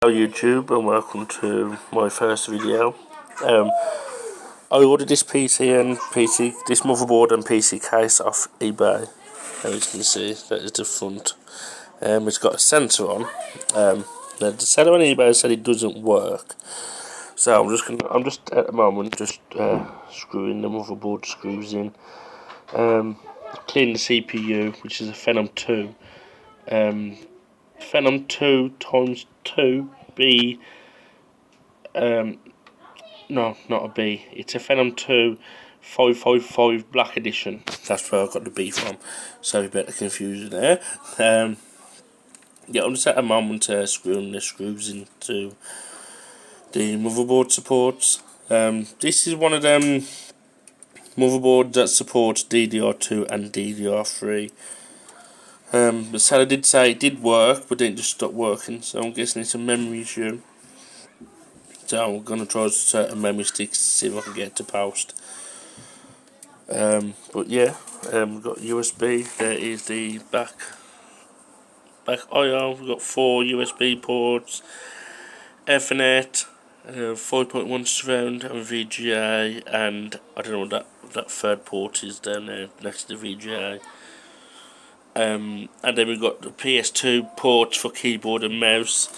Hello YouTube and welcome to my first video. I ordered this this motherboard and PC case off eBay. As you can see, that is the front. It's got a sensor on. The seller on eBay said it doesn't work, so I'm just at the moment screwing the motherboard screws in. Cleaning the CPU, which is a Phenom 2. Phenom 2 times 2B. No, not a B. It's a Phenom 2 555 Black Edition. That's where I got the B from. So a bit of confusion there. Yeah, I'm just at the moment screwing the screws into the motherboard supports. This is one of them motherboards that supports DDR2 and DDR3. The seller did say it did work, but then it just stopped working. So I'm guessing it's a memory issue. So I'm going to try certain memory sticks to see if I can get it to post. But yeah, we've got USB. There is the back IO. We've got 4 USB ports, Ethernet, 5.1 surround and VGA, and I don't know what that third port is down there next to the VGA. And then we've got the PS2 ports for keyboard and mouse,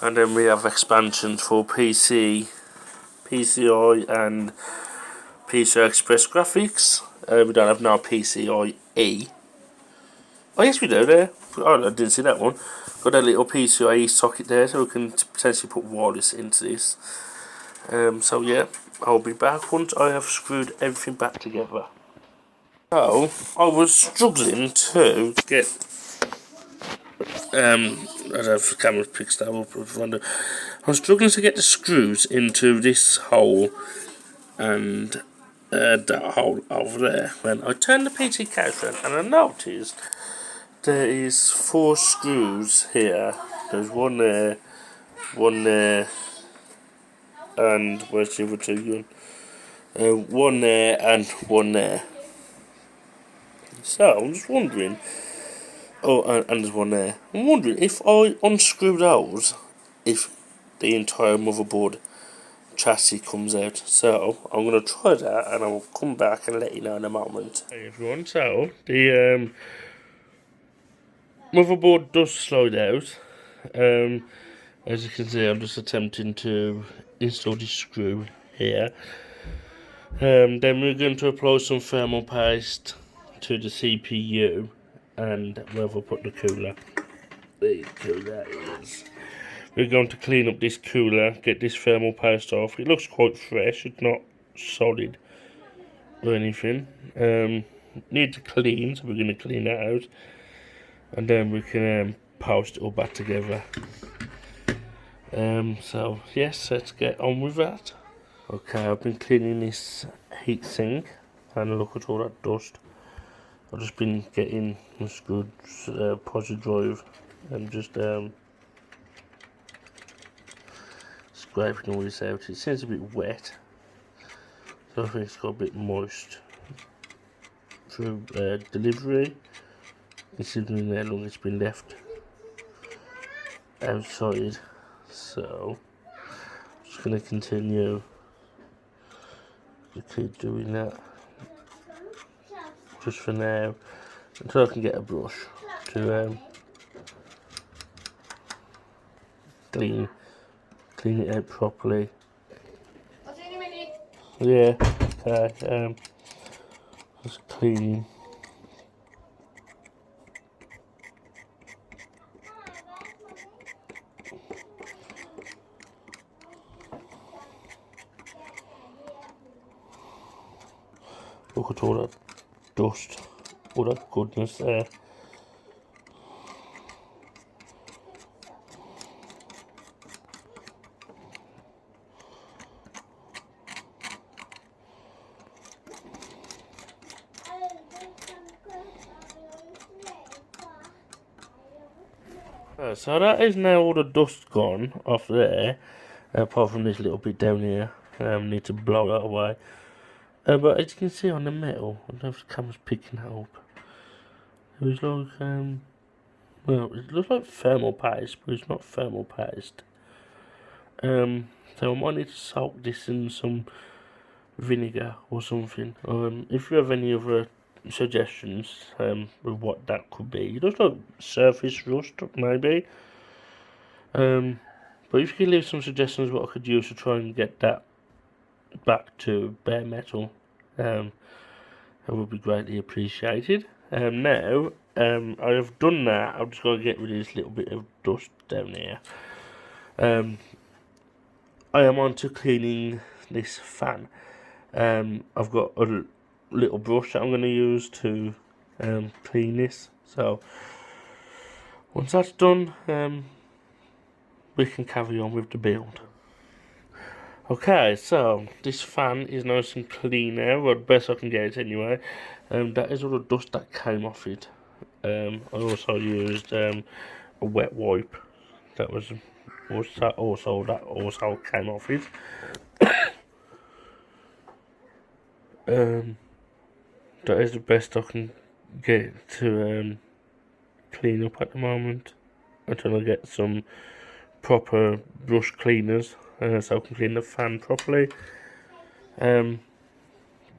and then we have expansions for PC, PCI and PCI Express graphics. We don't have now PCIe. Oh yes, we do there. Oh, I didn't see that one. Got a little PCIe socket there, so we can potentially put wireless into this. So yeah, I'll be back once I have screwed everything back together. So I was struggling to get. I don't know if the camera picks that up. I was struggling to get the screws into this hole and that hole over there. When I turned the PC case around and I noticed there is 4 screws here. There's one there, and where's the other 2 going? One there and one there. So I'm just wondering. Oh, and there's one there. I'm wondering if I unscrew those, if the entire motherboard chassis comes out. So I'm going to try that and I will come back and let you know in a moment. Hey everyone, so the motherboard does slide out. As you can see, I'm just attempting to install this screw here. Then we're going to apply some thermal paste to the CPU and where we'll put the cooler. The cooler is. We're going to clean up this cooler, get this thermal paste off. It looks quite fresh, it's not solid or anything. Need to clean, so we're going to clean that out. And then we can post it all back together. So yes, let's get on with that. Okay, I've been cleaning this heatsink and look at all that dust. I've just been getting this good positive drive and just scraping all this out. It seems a bit wet, so I think it's got a bit moist through delivery, considering how long it's been left outside. So I'm just going to continue to keep doing that just for now until I can get a brush to clean it out properly. Yeah, okay, just cleaning. Look at all that dust, all that goodness there. So that is now all the dust gone off there, apart from this little bit down here. Need to blow that away. But as you can see on the metal, I don't know if the camera's picking that up. It was like, well, it looks like thermal paste, but it's not thermal paste. So I might need to soak this in some vinegar or something. If you have any other suggestions with what that could be, just like surface rust maybe. But if you could leave some suggestions what I could use to try and get that back to bare metal, that would be greatly appreciated. Now, I have done that. I've just got to get rid of this little bit of dust down here. I am on to cleaning this fan. I've got a little brush that I'm going to use to clean this. So once that's done, we can carry on with the build. Okay, so this fan is nice and clean now, or the best I can get it anyway. That is all the dust that came off it. I also used a wet wipe that also came off it. That is the best I can get to clean up at the moment. I'm trying to get some proper brush cleaners so I can clean the fan properly. But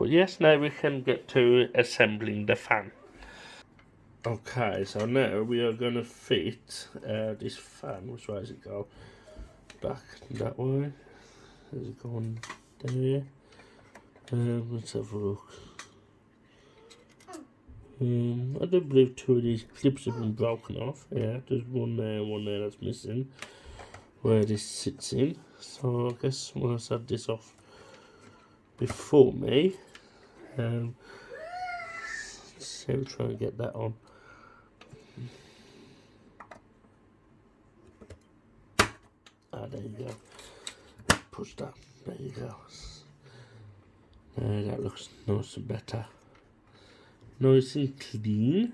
yes, now we can get to assembling the fan. Okay, so now we are going to fit this fan. Which way does it go? Back that way. Is it going there? Let's have a look. I do believe two of these clips have been broken off. Yeah, there's one there that's missing where this sits in. So I guess once I had this off before me, so we'll try and get that on. There you go. Push that. There you go. That looks nice and better. Nice and clean.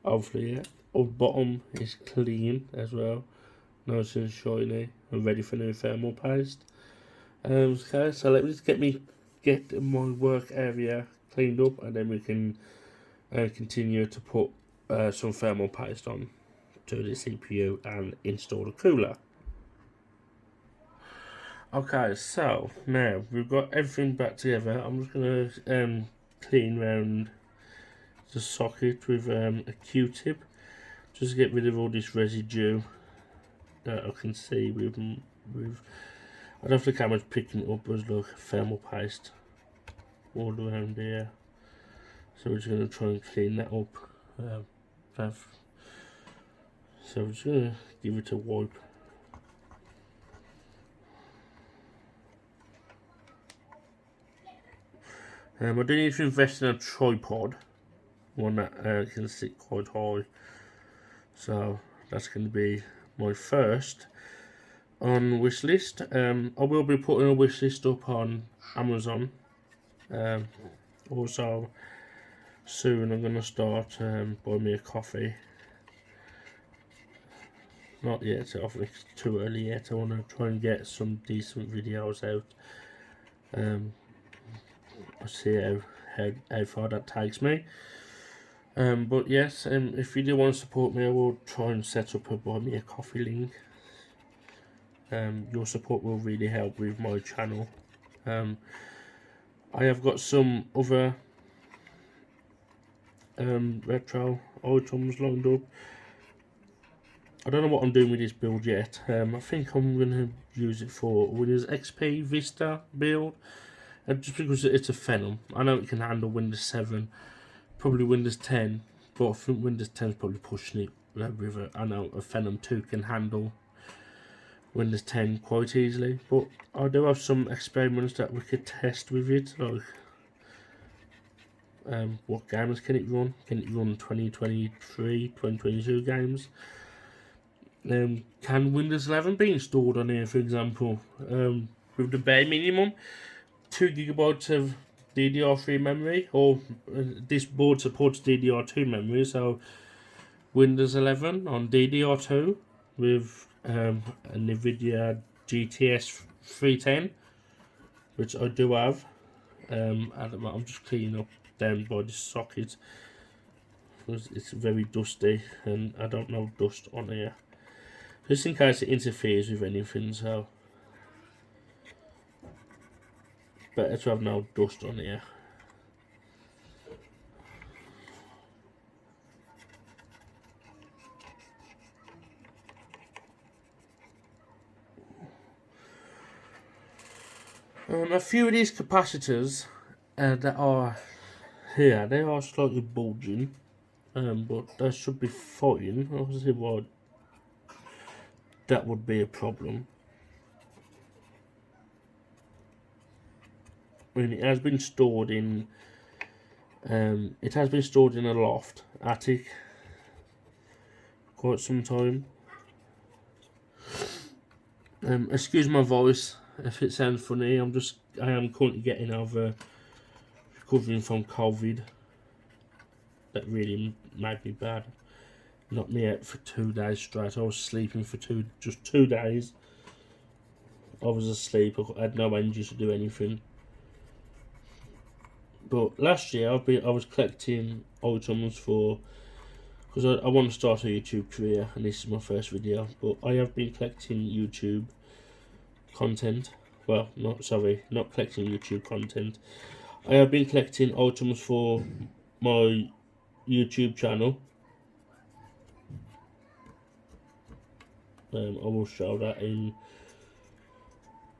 Hopefully, our bottom is clean as well. Nice and shiny and ready for new thermal paste. Okay, so let me just get my work area cleaned up, and then we can continue to put some thermal paste on to the CPU and install the cooler. Okay, so now we've got everything back together. I'm just gonna clean around the socket with a Q-tip, just to get rid of all this residue that I can see with. I don't know if the camera's picking it up as like thermal paste all around here. So we're just gonna try and clean that up. So we're just gonna give it a wipe. I do need to invest in a tripod, one that can sit quite high. So that's going to be my first on wish list. I will be putting a wish list up on Amazon. Also, soon I'm going to start buying me a coffee. Not yet, I think it's too early yet. I want to try and get some decent videos out. I'll see how far that takes me. But yes, if you do want to support me, I will try and set up a buy me a coffee link. Your support will really help with my channel. I have got some other retro items lined up. I don't know what I'm doing with this build yet. I think I'm going to use it for Windows XP Vista build. Just because it's a Phenom. I know it can handle Windows 7, probably Windows 10, but I think Windows 10 is probably pushing it with it. I know a Phenom 2 can handle Windows 10 quite easily, but I do have some experiments that we could test with it, like what games can it run? Can it run 2023, 2022 games? Can Windows 11 be installed on here, for example, with the bare minimum 2 GB of DDR3 memory, or this board supports DDR2 memory, so Windows 11 on DDR2 with a NVIDIA GTS 310, which I do have. I'm just cleaning up down by the socket because it's very dusty and I don't know dust on here. just in case it interferes with anything, so better to have no dust on here. A few of these capacitors that are here, they are slightly bulging, but that should be fine. I don't see why that would be a problem. I mean, it has been stored in a loft attic quite some time. Excuse my voice if it sounds funny. I am currently getting over recovering from COVID. That really made me bad. Knocked me out for 2 days straight. I was sleeping for just 2 days. I was asleep. I had no energy to do anything. But last year I was collecting items for, because I want to start a YouTube career, and this is my first video. But I have been collecting YouTube content. Well, not collecting YouTube content. I have been collecting items for my YouTube channel. I will show that in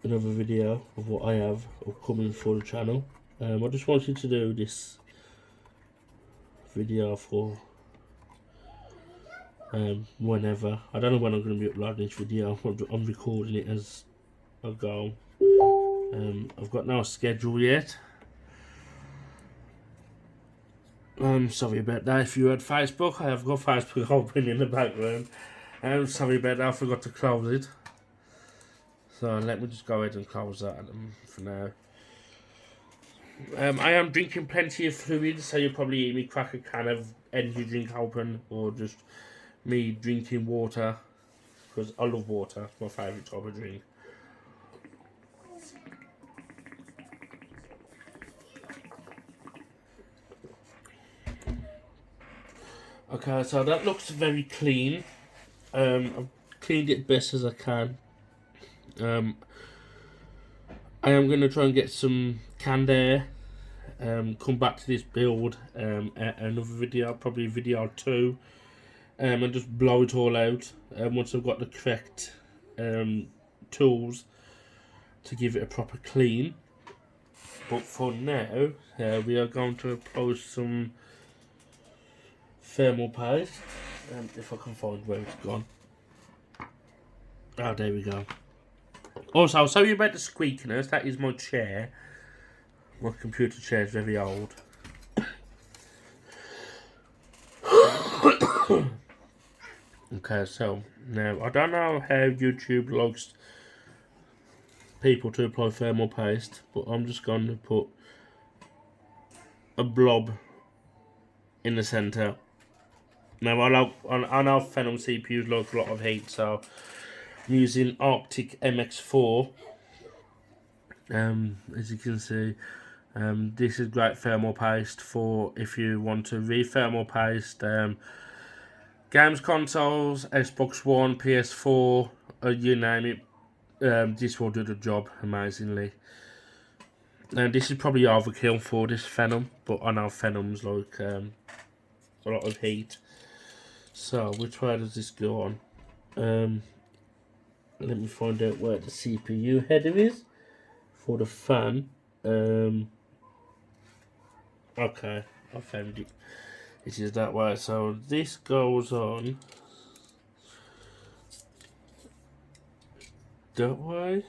another video of what I have upcoming for the channel. I just wanted to do this video for whenever. I don't know when I'm going to be uploading this video. I'm recording it as I go. I've got no schedule yet. Sorry about that. If you had Facebook, I have got Facebook open in the background. Sorry about that, I forgot to close it. So let me just go ahead and close that for now. I am drinking plenty of fluids, so you'll probably hear me crack a can of energy drink open, or just me drinking water, because I love water. It's my favourite type of drink. Okay, so that looks very clean. I've cleaned it best as I can. I am going to try and get some canned air, come back to this build at another video, probably video 2, and just blow it all out once I've got the correct tools to give it a proper clean. But for now, we are going to apply some thermal paste, if I can find where it's gone. Oh, there we go. Also, I'll tell you about the squeakiness. That is my chair. My computer chair is very old. Okay, so now I don't know how YouTube likes people to apply thermal paste, but I'm just going to put a blob in the centre. Now I know Phenom CPUs like a lot of heat, so I'm using Arctic MX4. As you can see, this is great thermal paste for if you want to re-thermal paste games consoles, Xbox One, PS4, you name it. This will do the job amazingly. And this is probably overkill for this Phenom, but I know Phenoms like a lot of heat. So which way does this go on? Let me find out where the CPU header is for the fan. Okay, I found it. It is that way. So this goes on that way.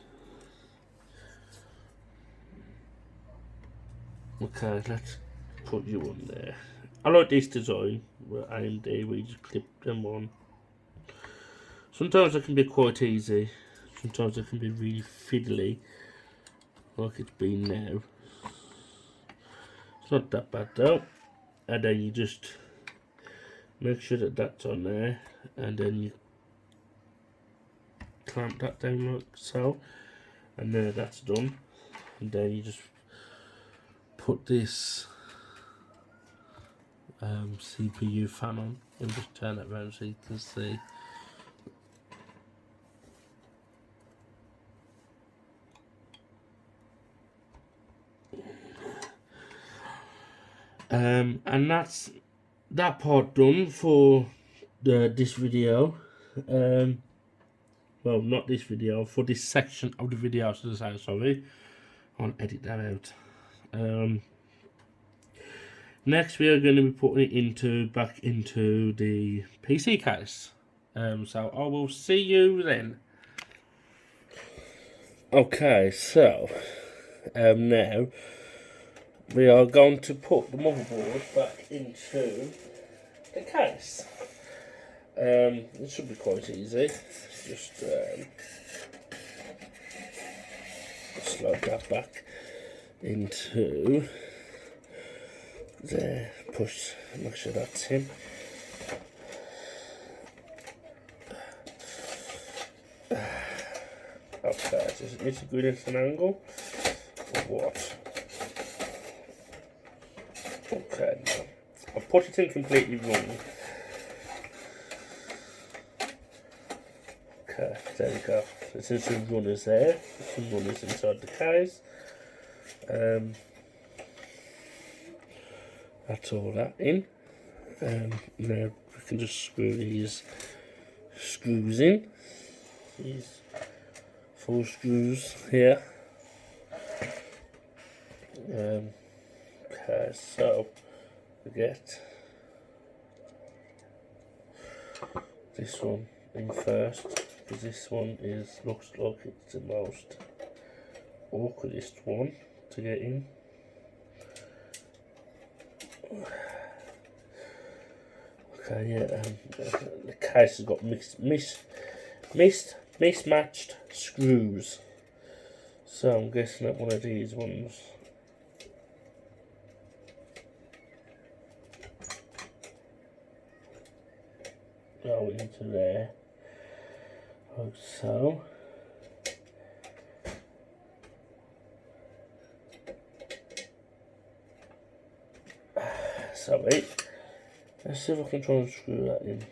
Okay, let's put you on there. I like this design with AMD where you just clip them on. Sometimes it can be quite easy. Sometimes it can be really fiddly, like it's been now. It's not that bad though. And then you just make sure that that's on there, and then you clamp that down like so, and then that's done. And then you just put this CPU fan on and just turn it around so you can see. And that's that part done for this video. Well, not this video, for this section of the video, should I say, sorry. I'll edit that out. Next we are going to be putting it back into the PC case. So I will see you then. Okay, so now we are going to put the motherboard back into the case. It should be quite easy. Just slide that back into there. Push, make sure that's in. Okay, just need to go in at an angle. Or what? Okay, now I've put it in completely wrong. Okay, there we go. There's some runners there, some runners inside the case. That's all that in. Now we can just screw these screws in. These 4 screws here. Okay, so we get this one in first, because this one looks like it's the most awkwardest one to get in. Okay, yeah, the case has got mismatched screws, so I'm guessing that one of these ones go into there, like so. Sorry, let's see if I can try and screw that in.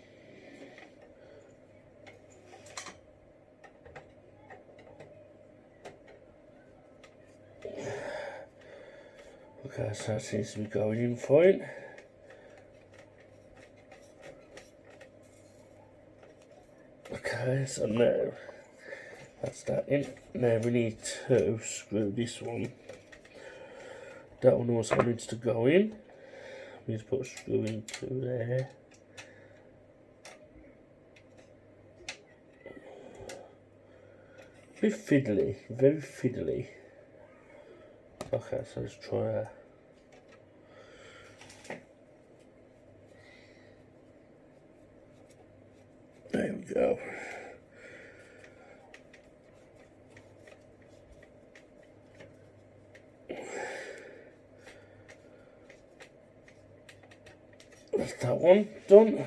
Okay, so that seems to be going in fine. Okay, so now that's that in. Now we need to screw this one. That one also needs to go in. We need to put a screw into there. Very fiddly, very fiddly. Okay, so let's try that. There we go. That's that one done.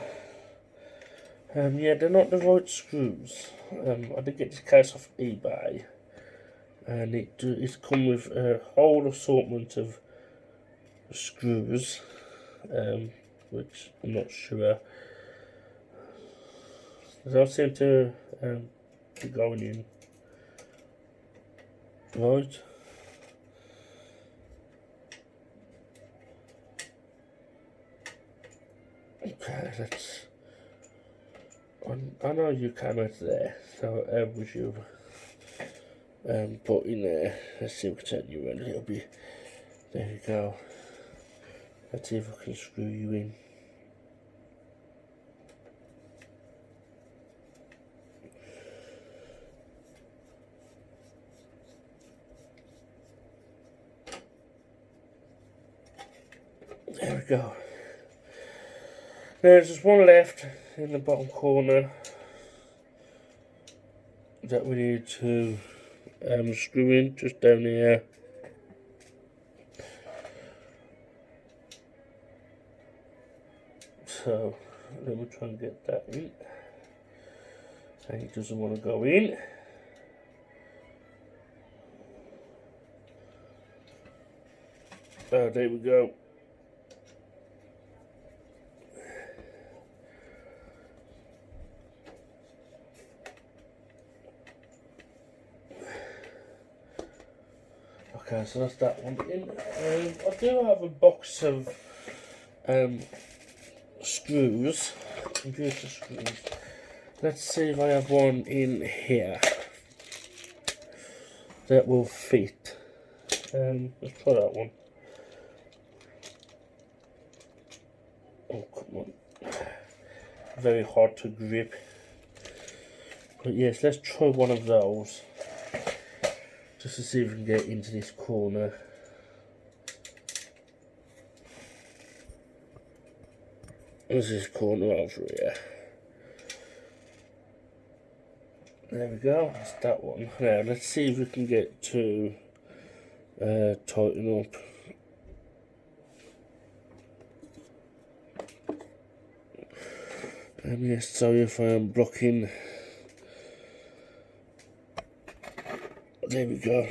Yeah, they're not the right screws. I did get this case off eBay, and it's come with a whole assortment of screws, which I'm not sure. They don't seem to be going in right. Okay, let's. I know you came out there, so how would you put in there? Let's see if we can turn you around a little bit. There you go. Let's see if I can screw you in. There we go. There's just one left in the bottom corner that we need to screw in, just down here. So let me try and get that in. And it doesn't want to go in. Oh, there we go. Okay, so that's that one in. I do have a box of screws, computer screws. Let's see if I have one in here that will fit. Let's try that one. Oh, come on. Very hard to grip. But yes, let's try one of those. Just to see if we can get into this corner. There's this corner over here. There we go, that's that one. Now, let's see if we can get to tighten up. Yes, sorry if I am blocking. There we go.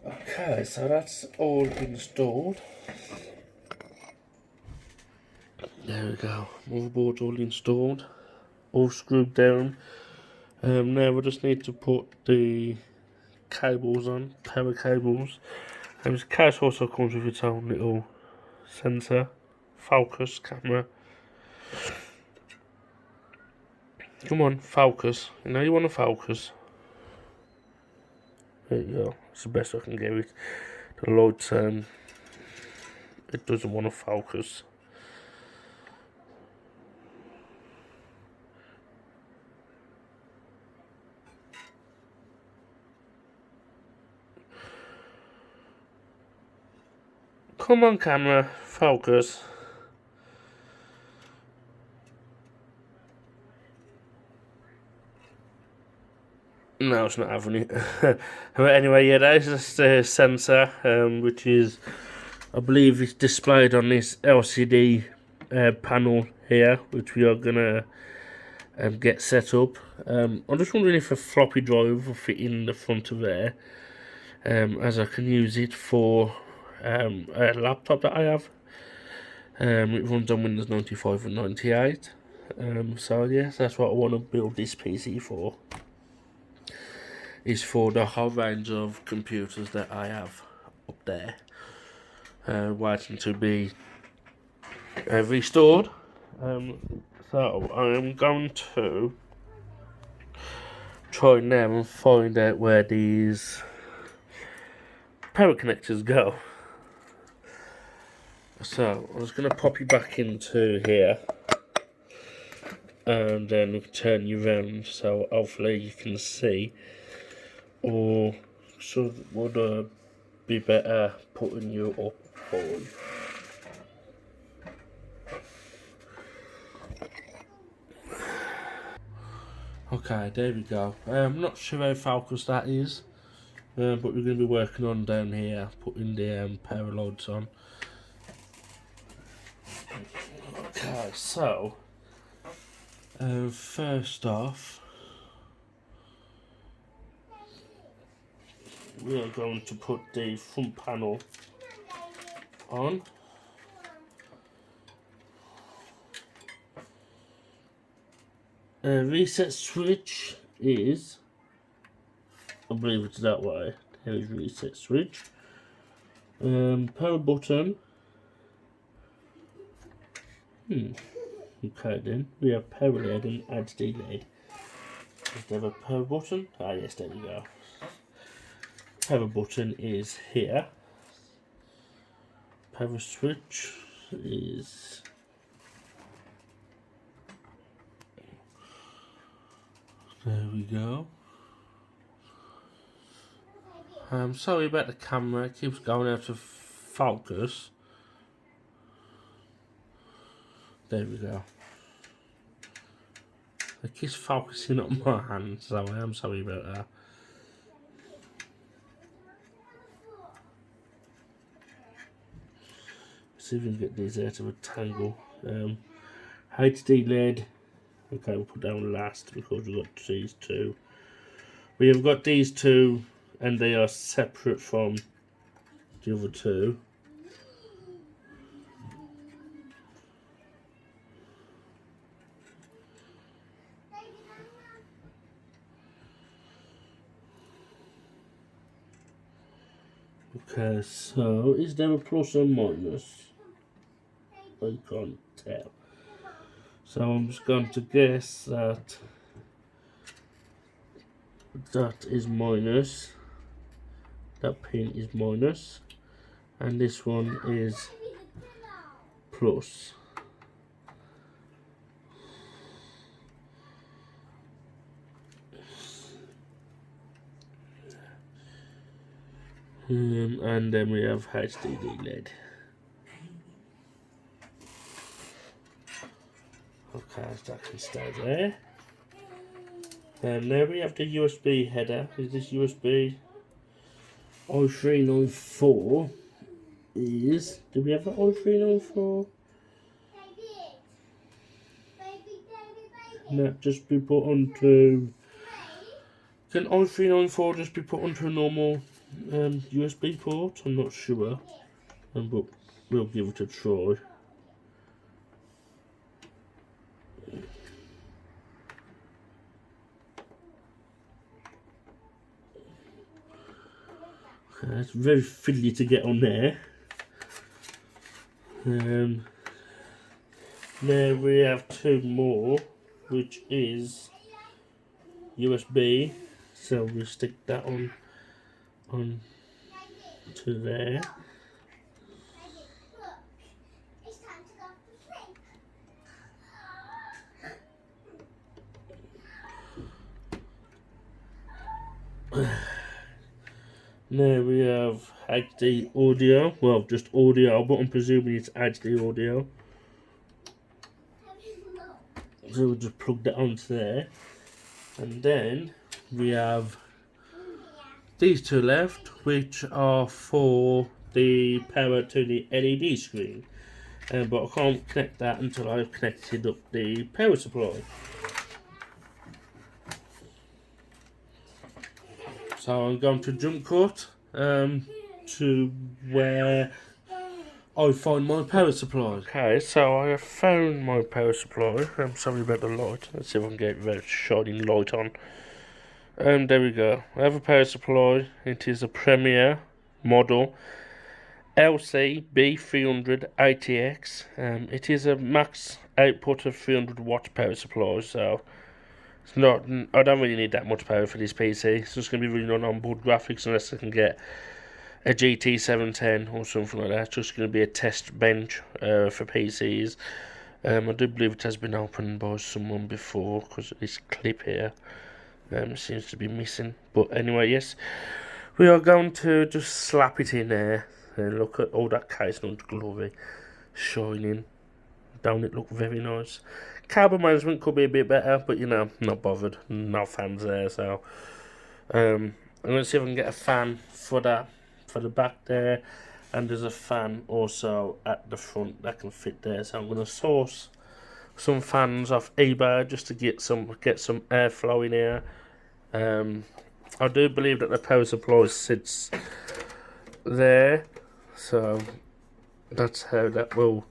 Okay, so that's all installed. There we go. Motherboard's all installed, all screwed down. Now we just need to put the cables on, power cables. And this case also comes with its own little sensor, focus camera. Come on, focus. You know you want to focus. There you go. It's the best I can give it. The light's it doesn't want to focus. Come on, camera, focus. No, it's not having it. But anyway, yeah, that is just a sensor, which is, I believe, it's displayed on this LCD panel here, which we are gonna get set up. I'm just wondering if a floppy drive will fit in the front of there, as I can use it for a laptop that I have. It runs on Windows 95 and 98. So yes, that's what I want to build this PC for. Is for the whole range of computers that I have up there, waiting to be restored. So I'm going to try now and find out where these power connectors go. So I'm just going to pop you back into here, and then we can turn you around so hopefully you can see. Or would be better putting you up forward. Okay, there we go. I'm not sure how focused that is, but we're going to be working on down here, putting the power loads on. Okay, so first off, we are going to put the front panel on. Reset switch is, I believe it's that way. There is reset switch. Power button. Okay then, we have power LED and HD LED. Does there have a power button? Ah yes, there we go. Power button is here. Power switch is there we go. I'm sorry about the camera, it keeps going out of focus. There we go. It keeps focusing on my hand, so I am sorry about that. See if we can get these out of a tangle. HD LED. Okay, we'll put down last because we've got these two. We have got these two, and they are separate from the other two. Okay, so is there a plus or minus? I can't tell. So I'm just going to guess that that is minus. That pin is minus. And this one is plus. And then we have HDD LED. Okay, so that can stay there. And there we have the USB header. Is this USB i394? Do we have an i394? Can that just be put onto... Can i394 just be put onto a normal USB port? I'm not sure. But we'll give it a try. Okay, it's very fiddly to get on there. There we have two more, which is USB. So we stick that on to there. There we have HD audio. Well, just audio, but I'm presuming it's HD audio. So we'll just plug that onto there. And then we have these two left, which are for the power to the LED screen. But I can't connect that until I've connected up the power supply. So I'm going to jump cut to where I find my power supply. Okay, so I have found my power supply. I'm sorry about the light. Let's see if I can get a very shining light on. There we go. I have a power supply. It is a Premier model LCB300 ATX. It is a max output of 300 watt power supply, so it's not. I don't really need that much power for this PC. It's just going to be running on onboard graphics unless I can get a GT 710 or something like that. It's just going to be a test bench for PCs. I do believe it has been opened by someone before because this clip here seems to be missing. But anyway, yes, we are going to just slap it in there and look at all that case nut glory shining. Don't it look very nice? Cable management could be a bit better, but you know, not bothered. No fans there, so I'm going to see if I can get a fan for that, for the back there, and there's a fan also at the front that can fit there. So I'm going to source some fans off eBay just to get some airflow in here. I do believe that the power supply sits there, so that's how that will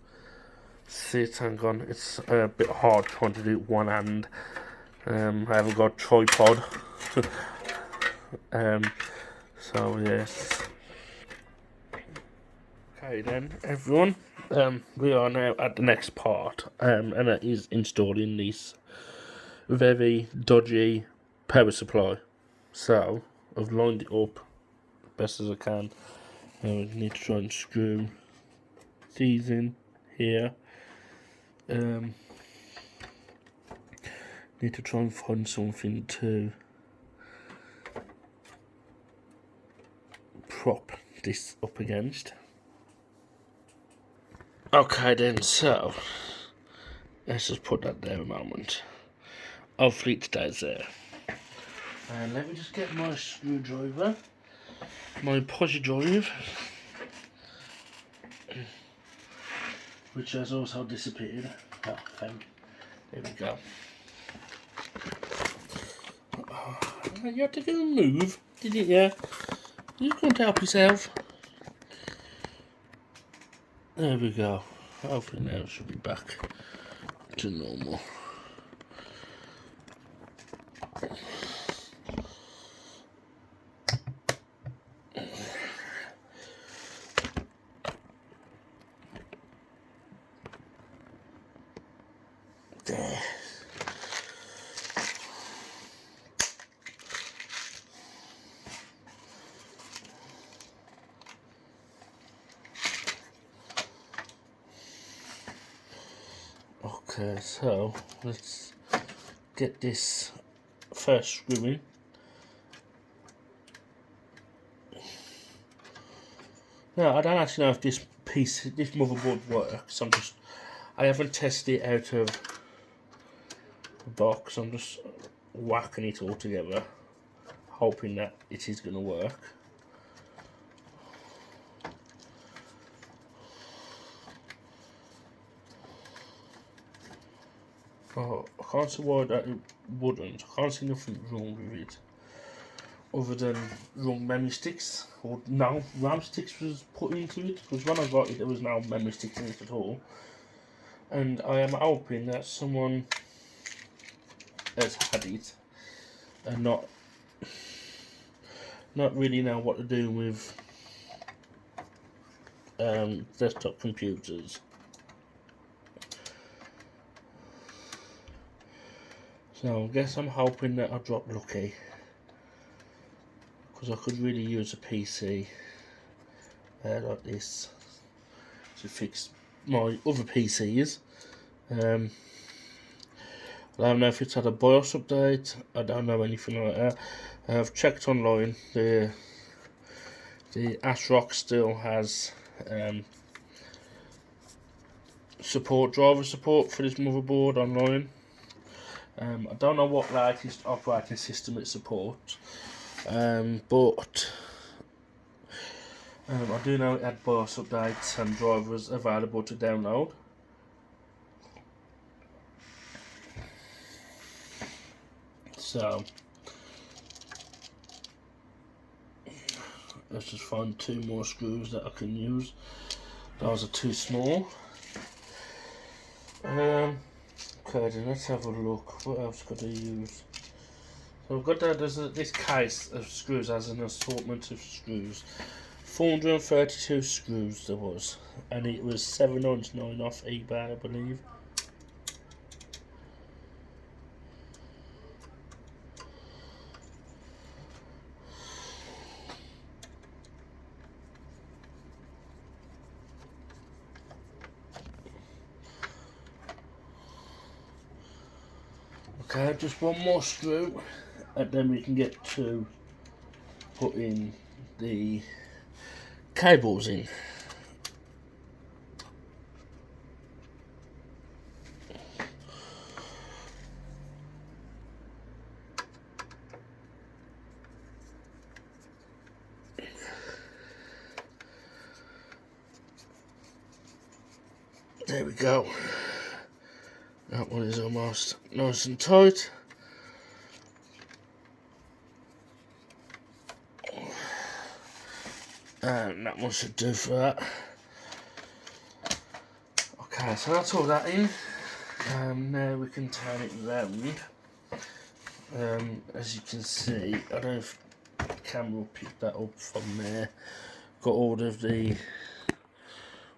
sit. Hang on, it's a bit hard trying to do it one hand. I haven't got a tripod. So yes. Okay then, everyone. We are now at the next part, and that is installing this very dodgy power supply. So I've lined it up best as I can. I need to try and screw these in here. Need to try and find something to prop this up against. Okay then, so let's just put that there a moment. Hopefully it stays there. And let me just get my screwdriver, my posy drive, which has also disappeared. Oh, thank. There we go. Oh, you had to go and move, didn't you? You couldn't help yourself. There we go. Hopefully now it should be back to normal. Okay, so let's get this first screw in. Now, I don't actually know if this motherboard works. I haven't tested it out of the box. I'm just whacking it all together, hoping that it is going to work. Oh, I can't see why that it wouldn't. I can't see nothing wrong with it, other than wrong memory sticks, or no RAM sticks was put into it, because when I got it there was no memory sticks in it at all. And I am hoping that someone has had it and not really know what to do with desktop computers. So I guess I'm hoping that I drop lucky, because I could really use a PC like this to fix my other PCs. I don't know if it's had a BIOS update. I don't know anything like that. I've checked online. The ASRock still has driver support for this motherboard online. I don't know what latest operating system it supports, but I do know it had BIOS updates and drivers available to download. So let's just find 2 more screws that I can use. Those are too small. Okay, then let's have a look. What else could I use? So I've got this case of screws as an assortment of screws. 432 screws there was, and it was $7.99 off eBay, I believe. Okay, just one more screw, and then we can get to putting the cables in. There we go. That one is almost nice and tight. And that one should do for that. Okay, so that's all that in. Now we can turn it round. As you can see, I don't know if the camera will pick that up from there. Got all of the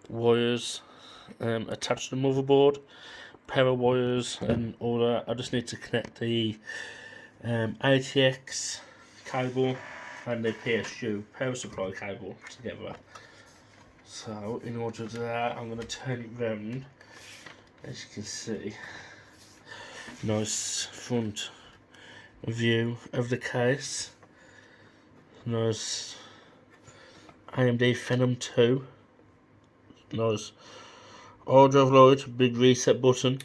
wires attached to the motherboard, power wires and all that. I just need to connect the ATX cable and the PSU power supply cable together. So in order to do that, I'm going to turn it round. As you can see, nice front view of the case. Nice AMD Phenom 2. Nice hard drive light, big reset button.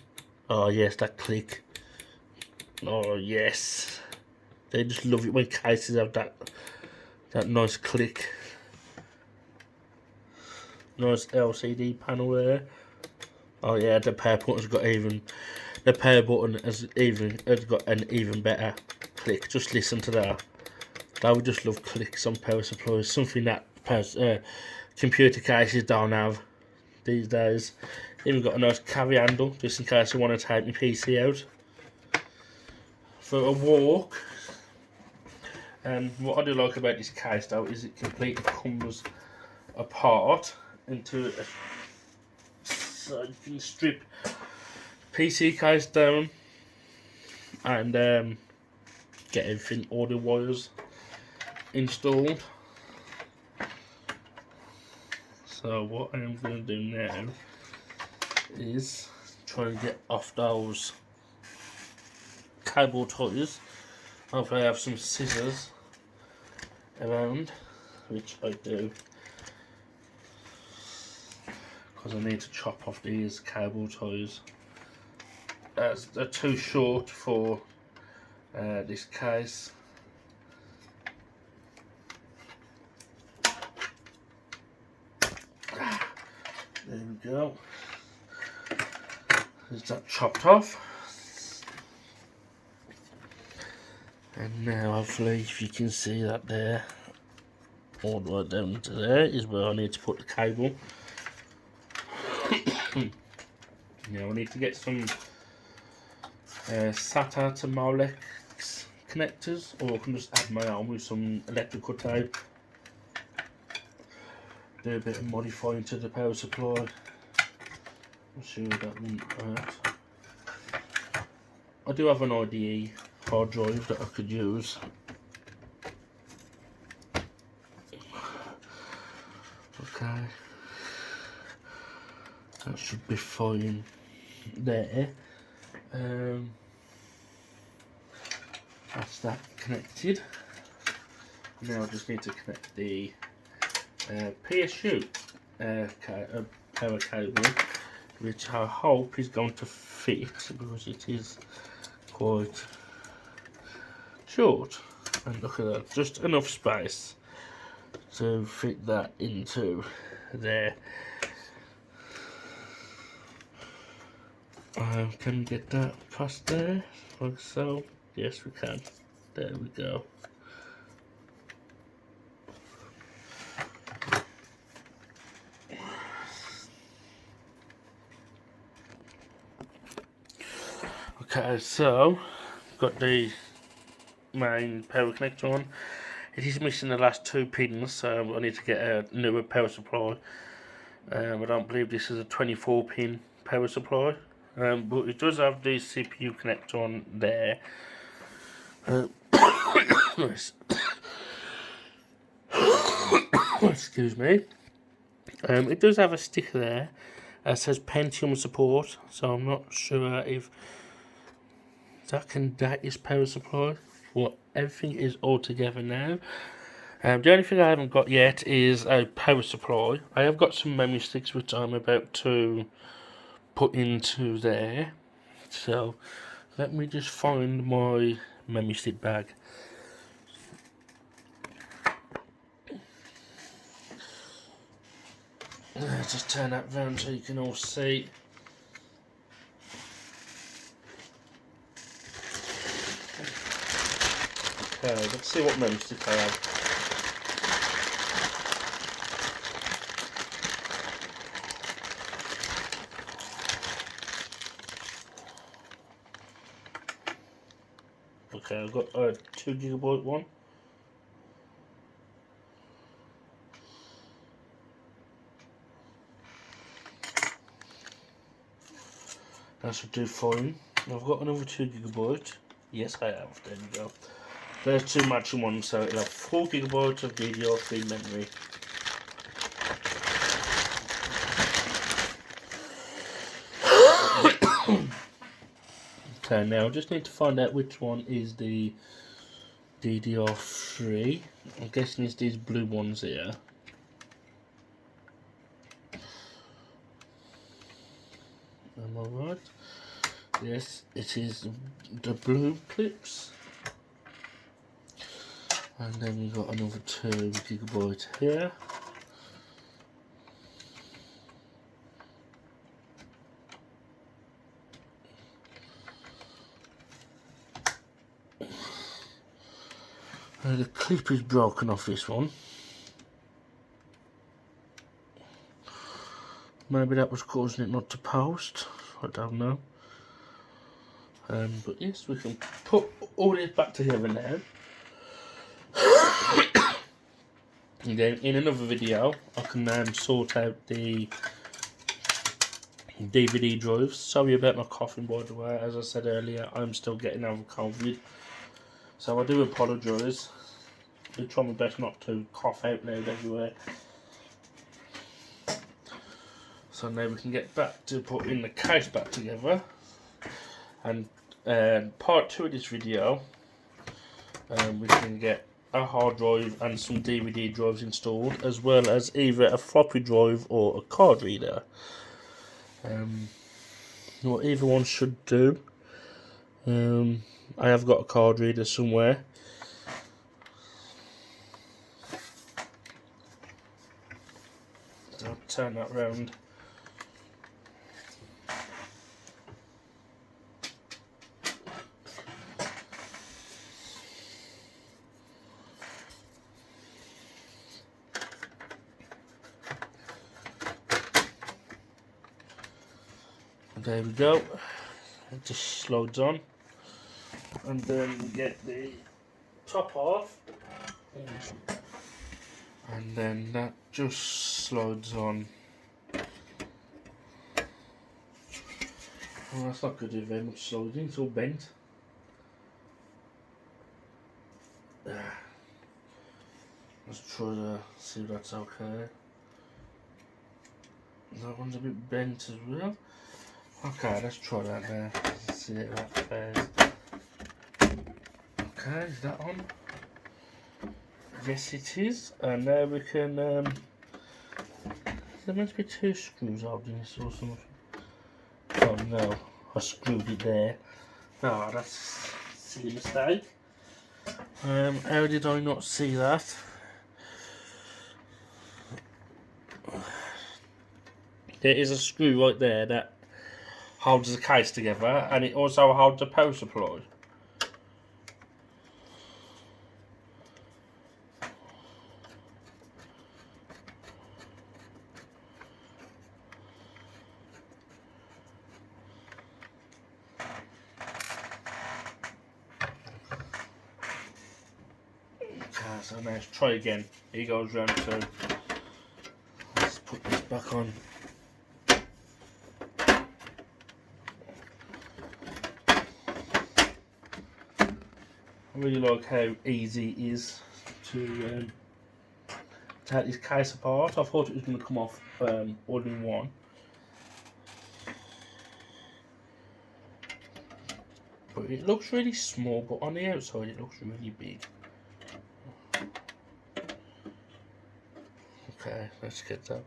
Oh yes, that click. Oh yes, they just love it when cases have that nice click. Nice LCD panel there. Oh yeah, the power button's got the power button has got an even better click. Just listen to that. I would just love clicks on power supplies. Something that computer cases don't have these days. Even got a nice carry handle just in case I want to take my PC out for a walk. And what I do like about this case though is it completely comes apart into so you can strip PC case down and get everything, all the wires installed. So what I am going to do now is try and get off those cable ties. Hopefully I have some scissors around, which I do, because I need to chop off these cable ties as they're too short for this case. There we go. There's that chopped off. And now hopefully if you can see that there, all the way down to there is where I need to put the cable. Now I need to get some SATA to Molex connectors, or I can just add my own with some electrical tape. Do a bit of modifying to the power supply. I'm sure that won't hurt. I do have an IDE hard drive that I could use. Okay, that should be fine there. That's that connected. Now I just need to connect the PSU power cable, which I hope is going to fit because it is quite short. And look at that, just enough space to fit that into there. Can we get that past there? Like so. Yes, we can. There we go. Okay, so got the main power connector on. It is missing the last two pins, so I need to get a newer power supply. I don't believe this is a 24 pin power supply, but it does have the CPU connector on there. Excuse me. It does have a sticker there that says Pentium support, so I'm not sure if that can date this power supply. Well, everything is all together now. The only thing I haven't got yet is a power supply. I have got some memory sticks which I'm about to put into there. So let me just find my memory stick bag. Just turn that round so you can all see. Okay, let's see what memory stick I have. Okay, I've got a 2 GB one. That should do fine. I've got another 2 GB. Yes, I have. There we go. There's two matching ones, so it'll have 4 GB of DDR3 memory. Okay, now I just need to find out which one is the DDR3. I'm guessing it's these blue ones here. Am I right? Yes, it is the blue clips. And then we've got another 2 GB here. The clip is broken off this one. Maybe that was causing it not to post. I don't know. But yes, we can put all this back together now. And then in another video, I can sort out the DVD drives. Sorry about my coughing, by the way. As I said earlier, I'm still getting over COVID. So I do apologise. I try my best not to cough out loud everywhere. So now we can get back to putting the case back together. And part 2 of this video, we can get a hard drive and some DVD drives installed, as well as either a floppy drive or a card reader. What either one should do. I have got a card reader somewhere. So I'll turn that round. There we go. It just slides on, and then we get the top off, and then that just slides on. Well, that's not going to do very much sliding, it's all bent. Let's try to see if that's okay. That one's a bit bent as well. Okay, let's try that there. Let's see if that fares. Okay, is that on? Yes, it is. And now we can. There meant to be 2 screws holding this or something. Oh no, I screwed it there. Oh, that's a silly mistake. How did I not see that? There is a screw right there that holds the case together, and it also holds the power supply. Okay, so now let's try again. Here goes round 2. Let's put this back on. I really like how easy it is to take this case apart. I thought it was going to come off all in one. But it looks really small, but on the outside it looks really big. Okay, let's get that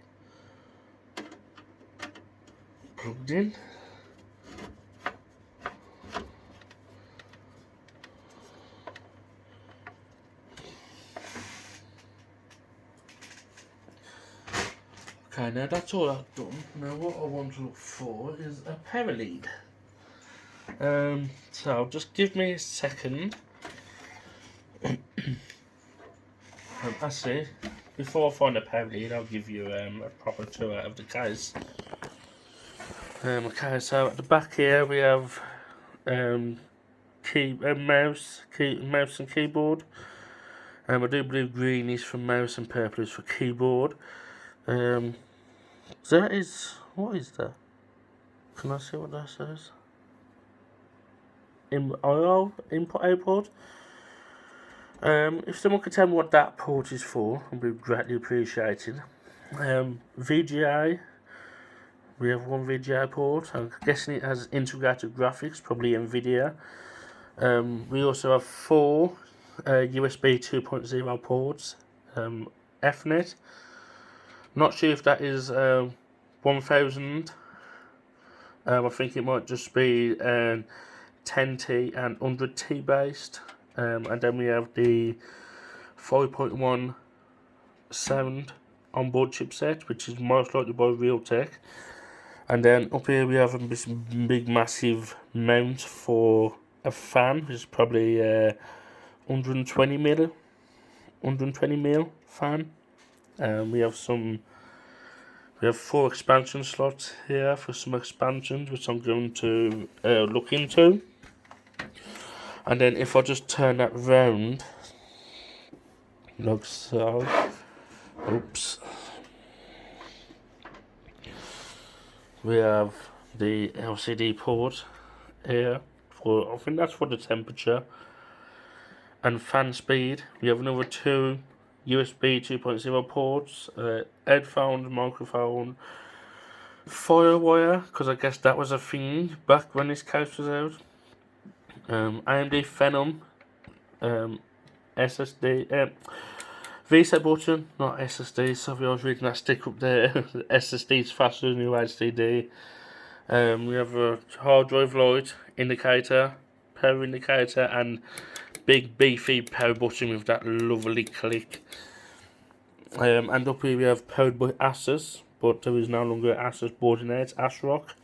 plugged in. Okay, now that's all I've done. Now what I want to look for is a power lead. So just give me a second. Actually, before I find a power lead, I'll give you a proper tour of the case. Okay, so at the back here we have mouse and keyboard. I do believe green is for mouse and purple is for keyboard. That is, what is that? Can I see what that says? Input output. If someone could tell me what that port is for, I'd be greatly appreciated. VGA. We have one VGA port. I'm guessing it has integrated graphics, probably NVIDIA. We also have 4 USB 2.0 ports. Ethernet. Not sure if that is 1000. I think it might just be 10T and 100T based. And then we have the 5.1 sound onboard chipset, which is most likely by Realtek. And then up here we have this big massive mount for a fan, which is probably 120 mil fan. We have 4 expansion slots here for some expansions, which I'm going to look into. And then if I just turn that round, like so, oops, we have the LCD port here, for I think that's for the temperature, and fan speed. We have another 2 USB 2.0 ports, headphones, microphone, Firewire, because I guess that was a thing back when this couch was out. AMD Phenom, SSD, reset button, not SSD. Sorry, I was reading that stick up there. SSD is faster than your HDD. We have a hard drive light indicator, power indicator, and big beefy power button with that lovely click. And up here we have powered by Asus, but there is no longer Asus board in there, it's ASRock.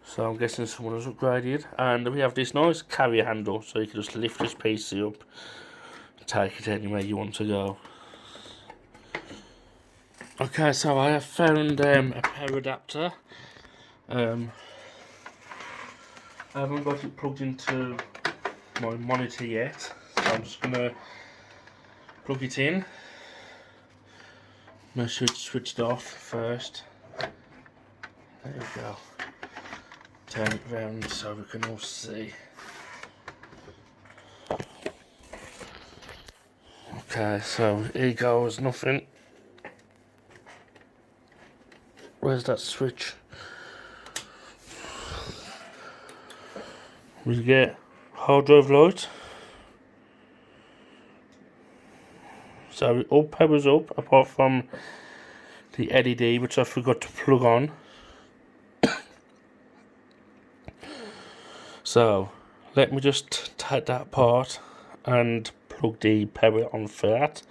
So I'm guessing someone has upgraded. And we have this nice carrier handle, so you can just lift this PC up, take it anywhere you want to go. Okay, so I have found a power adapter. I haven't got it plugged into my monitor yet, so I'm just going to plug it in. I'm going to switch it off first. There we go. Turn it round so we can all see. Okay, so here goes nothing. Where's that switch? We get hard drive light. So it all powers up apart from the LED, which I forgot to plug on. So let me just take that apart and plug the power on for that.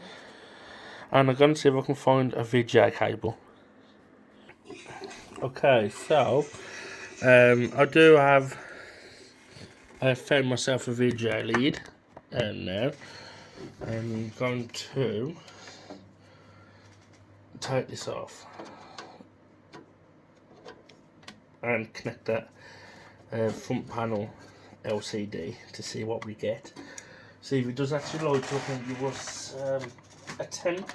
And I'm going to see if I can find a VGA cable. Okay, so I found myself a VGA lead, and now I'm going to take this off and connect that front panel LCD to see what we get. See if it does actually light up and give us a temp.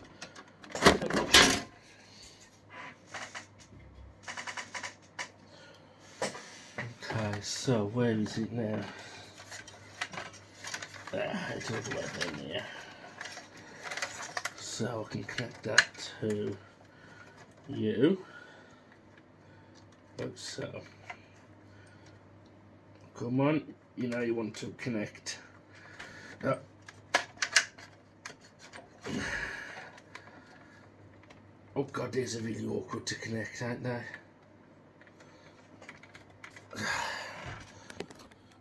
Okay, so where is it now? It's all the way down here. So I can connect that to you, like so. Come on, you know you want to connect. Oh god, these are really awkward to connect, aren't they?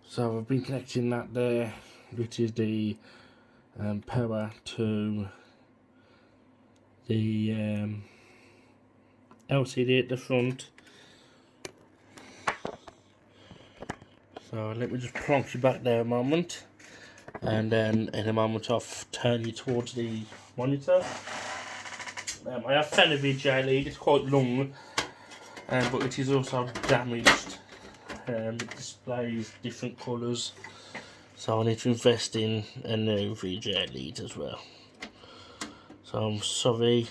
So I've been connecting that there, which is the power to the LCD at the front. So let me just plonk you back there a moment, and then in a moment I'll turn you towards the monitor. I have found a VGA lead, it's quite long, but it is also damaged. It displays different colours, so I need to invest in a new VGA lead as well. So I'm sorry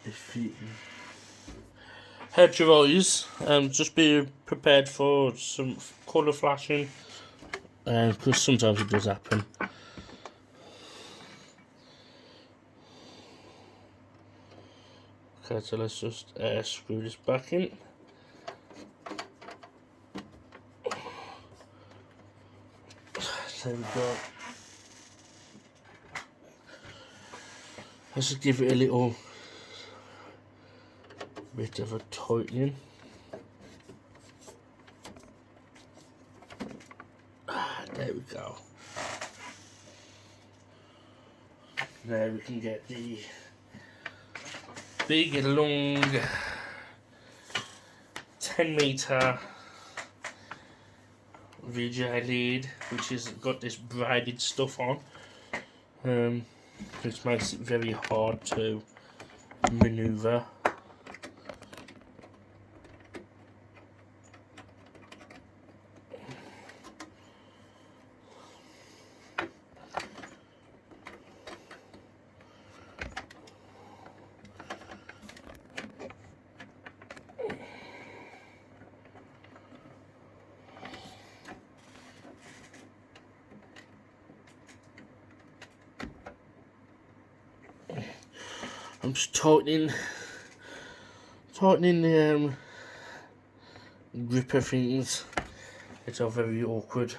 if you hurt your eyes. Just be prepared for some colour flashing, because sometimes it does happen. Okay, so let's just screw this back in. There we go. Let's just give it a little bit of a tightening. There we go. Now we can get the big long 10-meter VGA lead, which has got this braided stuff on, which makes it very hard to maneuver. I'm just tightening the gripper things. It's all very awkward.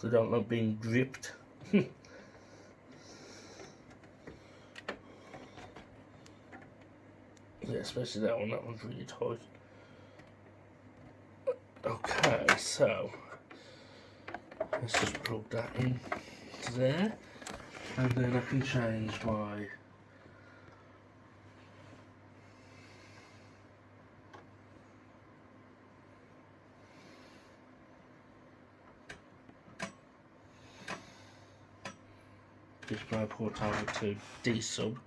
They don't like being gripped. Yeah, especially that one. That one's really tight. Okay, so let's just plug that in to there, and then I can change my display port over to D-sub.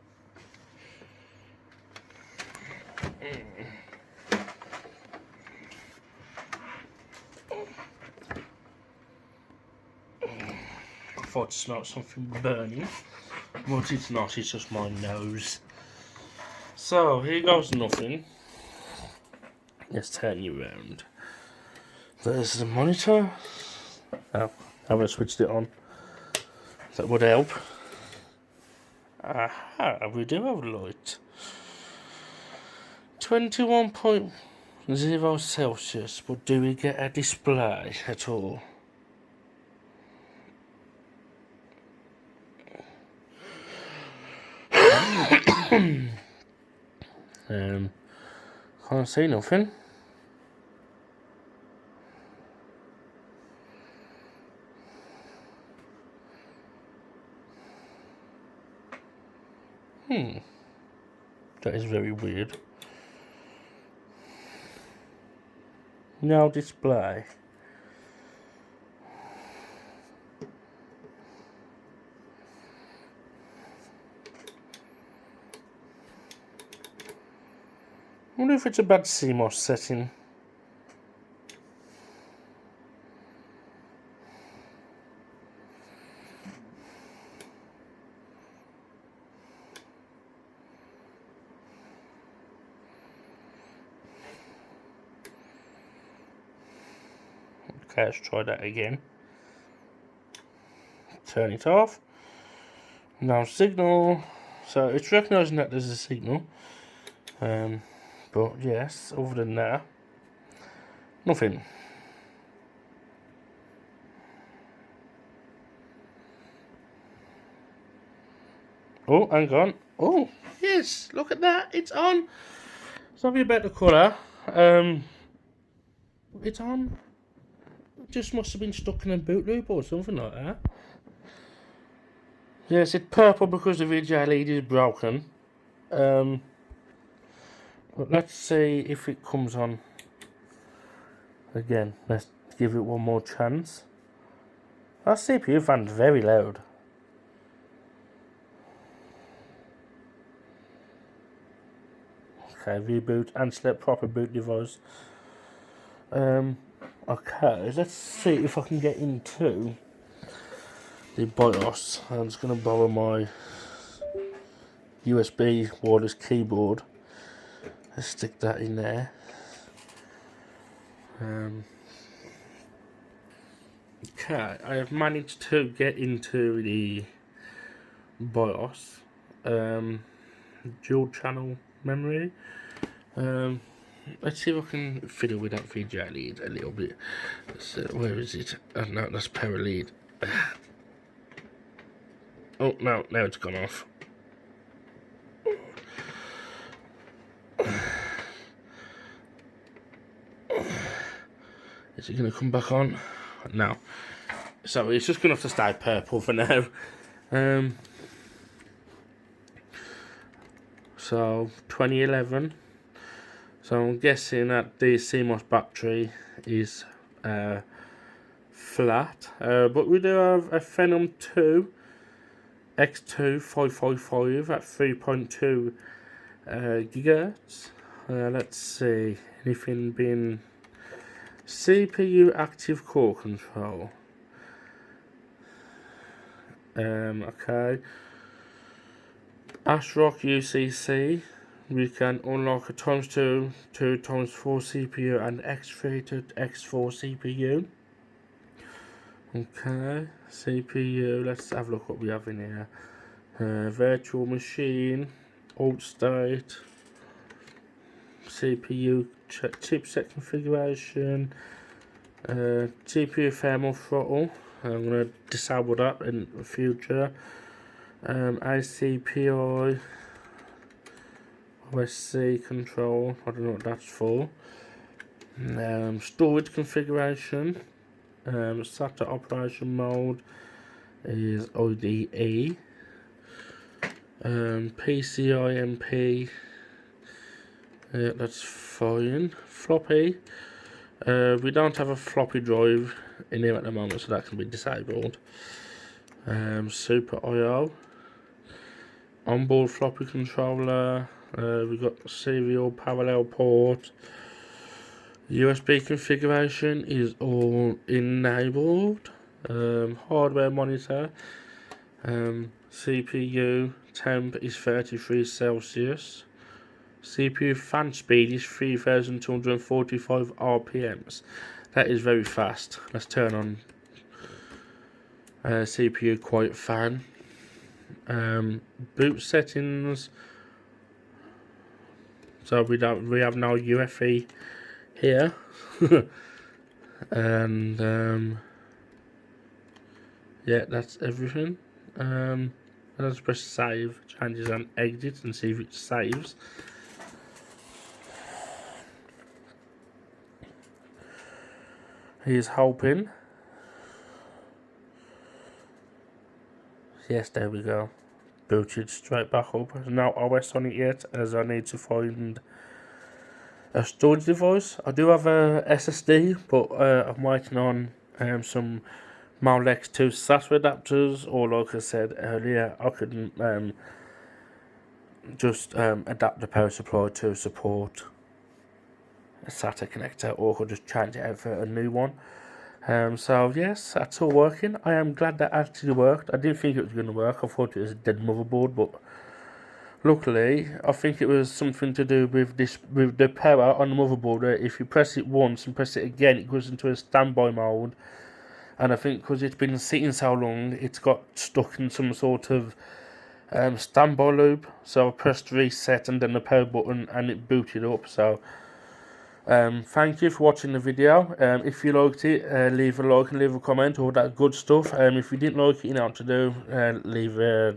I thought it smelled something burning, but it's not, it's just my nose. So here goes nothing. Let's turn you around. There's the monitor. Oh, I haven't switched it on. That would help. Aha, we do have light. 21.0 Celsius, but do we get a display at all? Can't see nothing. That is very weird. No display. I wonder if it's a bad CMOS setting. Okay, let's try that again. Turn it off. Now signal. So it's recognising that there's a signal. But yes, other than that, nothing. Oh, hang on. Oh, yes, look at that. It's on. Sorry about the colour. It's on. It just must have been stuck in a boot loop or something like that. Yes, it's purple because the VGA lead is broken. But let's see if it comes on again. Let's give it one more chance. That CPU fan's very loud. Okay, reboot and select proper boot device. Okay, let's see if I can get into the BIOS. I'm just going to borrow my USB wireless keyboard. Let's stick that in there. Okay, I have managed to get into the BIOS. Dual channel memory. Let's see if I can fiddle with that VGA lead a little bit. So, where is it? Oh no, that's power lead. Oh no, now it's gone off. Is it going to come back on? No. So it's just going to have to stay purple for now. So 2011. So I'm guessing that the CMOS battery is flat, but we do have a Phenom 2 X2 555 at 3.2 gigahertz. Let's see, anything been CPU active core control. Okay. ASRock UCC. We can unlock a ×2, 2×4 CPU and X3 to X4 CPU. Okay, CPU, let's have a look what we have in here. Virtual machine, alt state, CPU chipset configuration, GPU thermal throttle. I'm going to disable that in the future. ICPI, OSC control, I don't know what that's for. Storage configuration, SATA operation mode is IDE. PCIMP, that's fine. Floppy, we don't have a floppy drive in here at the moment, so that can be disabled. Super IO, onboard floppy controller, we've got serial parallel port. USB configuration is all enabled. Hardware monitor, CPU temp is 33 Celsius. CPU fan speed is 3245 RPMs. That is very fast. Let's turn on CPU quiet fan. Boot settings. So we have now UEFI here, and yeah, that's everything. Let's press save, changes and exit, and see if it saves. He's hoping. Yes, there we go. Booted straight back up. There's no OS on it yet, as I need to find a storage device. I do have a SSD, but I'm waiting on some Molex 2 SAS adapters, or like I said earlier, I could just adapt the power supply to support a SATA connector, or I could just change it out for a new one. So yes, that's all working. I am glad that actually worked. I didn't think it was going to work. I thought it was a dead motherboard, but luckily I think it was something to do with the power on the motherboard. If you press it once and press it again, it goes into a standby mode. And I think because it's been sitting so long, it's got stuck in some sort of standby loop. So I pressed reset and then the power button, and it booted up. So thank you for watching the video. If you liked it, leave a like and leave a comment, all that good stuff. If you didn't like it, you know what to do. Leave a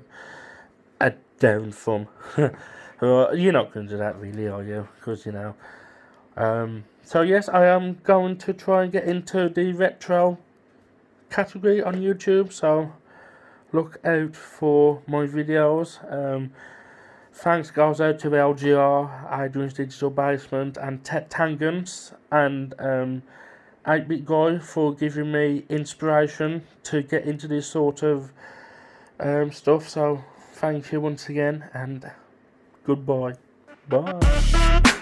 down thumb. Well, you're not going to do that really, are you? Because, you know. So yes, I am going to try and get into the retro category on YouTube, so look out for my videos. Thanks goes out to LGR, iDreams Digital Basement, and Tech Tangents, and 8-Bit Guy for giving me inspiration to get into this sort of stuff. So thank you once again, and goodbye. Bye.